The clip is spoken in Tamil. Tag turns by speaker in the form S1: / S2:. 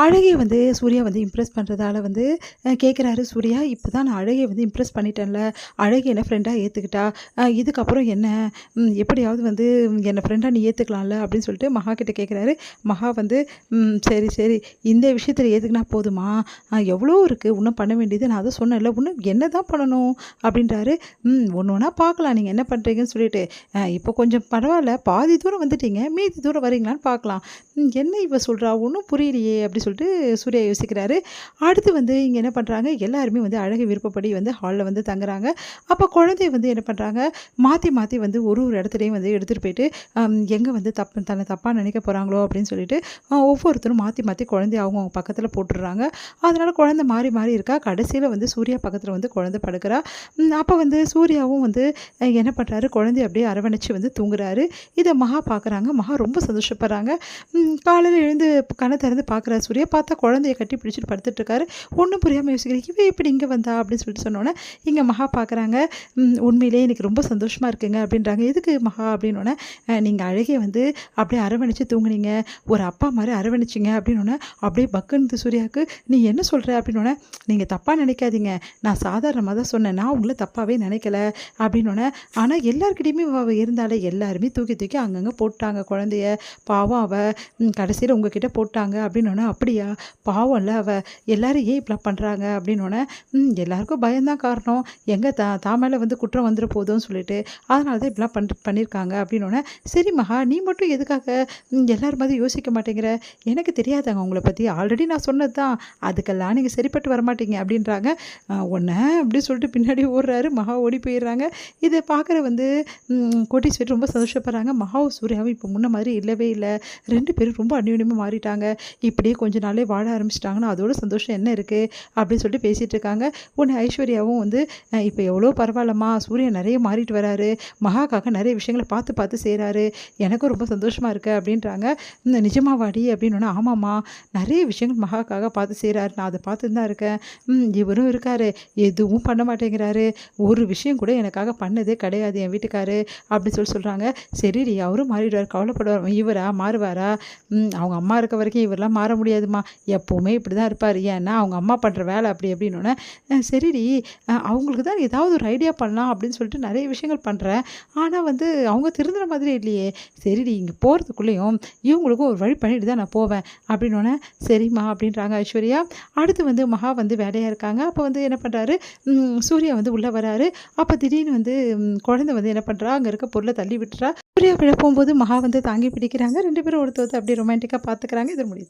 S1: அழகிய வந்து சூர்யா வந்து இம்ப்ரெஸ் பண்ணுறதால வந்து கேட்குறாரு சூர்யா, இப்போ தான் நான் அழகிய வந்து இம்ப்ரெஸ் பண்ணிட்டேன்ல, அழகிய என்ன ஃப்ரெண்டாக ஏற்றுக்கிட்டா, இதுக்கப்புறம் என்ன எப்படியாவது வந்து என்னை ஃப்ரெண்டாக நீ ஏற்றுக்கலாம்ல அப்படின்னு சொல்லிட்டு மகா கிட்ட கேட்குறாரு. மகா வந்து சரி சரி இந்த விஷயத்தில் ஏற்றுக்கினா போதுமா, எவ்வளோ இருக்குது இன்னும் பண்ண வேண்டியது, நான் அதை சொன்னேன்ல இன்னும் என்ன தான் பண்ணணும் அப்படின்றாரு. ஒன்று ஒன்றா பார்க்கலாம் நீங்கள் என்ன பண்ணுறீங்கன்னு சொல்லிட்டு, இப்போ கொஞ்சம் பரவாயில்ல பாதி தூரம் வந்துட்டீங்க, மீதி தூரம் வரீங்களான்னு பார்க்கலாம். என்ன இவ சொல்கிறா ஒன்றும் புரியலையே அப்படி சொல்லிட்டு சூர்யா யோசிக்கிறாரு. அடுத்து வந்து இங்கே என்ன பண்ணுறாங்க, எல்லாருமே வந்து அழகு விருப்பப்படி வந்து ஹாலில் வந்து தங்குறாங்க. அப்போ குழந்தைய வந்து என்ன பண்ணுறாங்க, மாற்றி மாற்றி வந்து ஒரு ஒரு இடத்துலையும் வந்து எடுத்துகிட்டு போயிட்டு எங்கே வந்து தன்னை தப்பாக நினைக்க போகிறாங்களோ அப்படின்னு சொல்லிட்டு ஒவ்வொருத்தரும் மாற்றி மாற்றி குழந்தைய அவங்க பக்கத்தில் போட்டுடுறாங்க. அதனால் குழந்தை மாறி மாறி இருக்கா. கடைசியில் வந்து சூர்யா பக்கத்தில் வந்து குழந்தை படுக்கிறா. அப்போ வந்து சூர்யாவும் வந்து என்ன பண்ணுறாரு, குழந்தைய அப்படியே அரவணைச்சு வந்து தூங்குறாரு. இதை மகா பார்க்குறாங்க. மகா ரொம்ப சந்தோஷப்படுறாங்க. காலையில் எழுந்து கண்ணை திறந்து பார்க்குறா சூர்யா. பார்த்தா குழந்தைய கட்டி பிடிச்சிட்டு படுத்துட்டு இருக்காரு. ஒன்றும் புரியாமல் யோசிக்கிறேன், இவ எப்படி இங்கே வந்தா அப்படின்னு சொல்லிட்டு சொன்னோன்னே இங்கே மகா பார்க்குறாங்க. உண்மையிலே எனக்கு ரொம்ப சந்தோஷமாக இருக்குங்க அப்படின்றாங்க. எதுக்கு மகா அப்படின்னோடனே, நீங்கள் அழகிய வந்து அப்படியே அரவணைச்சு தூங்குனீங்க, ஒரு அப்பா மாதிரி அரவணைச்சிங்க அப்படின்னோடனே அப்படியே பக்குன்னு சூர்யாவுக்கு, நீ என்ன சொல்கிற அப்படின்னோடனே, நீங்கள் தப்பாக நினைக்காதீங்க, நான் சாதாரணமாக தான் சொன்னேன், நான் உங்களை தப்பாகவே நினைக்கல அப்படின்னோடனே, ஆனால் எல்லாருக்கிட்டையுமே இருந்தாலே எல்லாருமே தூக்கி தூக்கி அங்கங்கே போட்டாங்க குழந்தைய, பாவம் அவள் கடைசியில் உங்ககிட்ட போட்டாங்க அப்படின்னோடனே, அப்படியா பாவம்ல அவள், எல்லாரும் ஏன் இப்படிலாம் பண்ணுறாங்க அப்படின்னோடனே, எல்லாருக்கும் பயம்தான் காரணம், எங்கே தான் மேலே வந்து குற்றம் வந்துட போதும்னு சொல்லிட்டு, அதனால தான் இப்படிலாம் பண்ணியிருக்காங்க அப்படின்னோடனே, சரி மகா நீ மட்டும் எதுக்காக எல்லாரும் மாதிரி யோசிக்க மாட்டேங்கிற, எனக்கு தெரியாதாங்க உங்களை பற்றி, ஆல்ரெடி நான் சொன்னது தான், அதுக்கெல்லாம் நீங்கள் சரிப்பட்டு வரமாட்டீங்க அப்படின்றாங்க. ஒன்று அப்படி சொல்லிட்டு பின்னாடி ஓடுறாரு. மகா ஓடி போயிடுறாங்க. இதை பார்க்குற வந்து கோட்டீஸ்வரி ரொம்ப சந்தோஷப்படுறாங்க. மகாவும் சூர்யாவும் இப்போ முன்ன மாதிரி இல்லவே இல்லை, 2 பேரும் ரொம்ப அந்யோன்யமாக மாறிட்டாங்க, இப்படியே கொஞ்ச நாளே வாழ ஆரம்பிச்சிட்டாங்கன்னா அதோட சந்தோஷம் என்ன இருக்குது அப்படின்னு சொல்லிட்டு பேசிகிட்டு இருக்காங்க. உடனே ஐஸ்வர்யாவும் வந்து இப்போ எவ்வளோ பரவாயில்லம்மா, சூர்யா நிறைய மாறிட்டு வராரு, மகாக்காக நிறைய விஷயங்களை பார்த்து பார்த்து செய்கிறாரு, எனக்கும் ரொம்ப சந்தோஷமாக இருக்குது அப்படின்றாங்க. நிஜமாவாடி அப்படின்னோன்னா, ஆமாம்மா நிறைய விஷயங்கள் மகாக்காக பார்த்து செய்கிறாரு, நான் அதை பார்த்துட்டு தான் இருக்கேன், இவரும் இருக்காரு எதுவும் பண்ண மாட்டேங்கிறாரு, ஒரு விஷயம் கூட எனக்காக பண்ணதே கிடையாது என் வீட்டுக்காரு அப்படின்னு சொல்கிறாங்க. சரிடி அவரும் மாறிடுவார், கவலைப்படுவார், இவரா மாறுவாரா, அவங்க அம்மா இருக்க வரைக்கும் இவரெல்லாம் மாற முடியாதுமா, எப்போவுமே இப்படி தான் இருப்பார், ஏன்னா அவங்க அம்மா பண்ணுற வேலை அப்படி அப்படின்னோடனே, சரிடி அவங்களுக்கு தான் ஏதாவது ஒரு ஐடியா பண்ணலாம் அப்படின்னு சொல்லிட்டு நிறைய விஷயங்கள் பண்ணுறேன், ஆனால் வந்து அவங்க திருந்துற மாதிரி இல்லையே, சரிடி இங்கே போகிறதுக்குள்ளேயும் இவங்களுக்கும் ஒரு வழி பண்ணிட்டு தான் நான் போவேன் அப்படின்னோடனே, சரிம்மா அப்படின்றாங்க ஐஸ்வர்யா. அடுத்து வந்து மகா வந்து வேலையாக இருக்காங்க. அப்போ வந்து என்ன பண்ணுறாரு, சூர்யா வந்து உள்ளே வராரு. அப்போ திடீர்னு வந்து குழந்தை வந்து என்ன பண்ணுறா, அங்கே இருக்க பொருளை தள்ளி விட்டுறா. சூர்யா விழ போகும்போது மகா வந்து தாங்கி பிடிக்கிறாங்க. 2 பேரும் ஒருத்தர் அப்படியே ரொமான்டிக்காக பார்த்துக்கிறாங்க. இது முடியுது.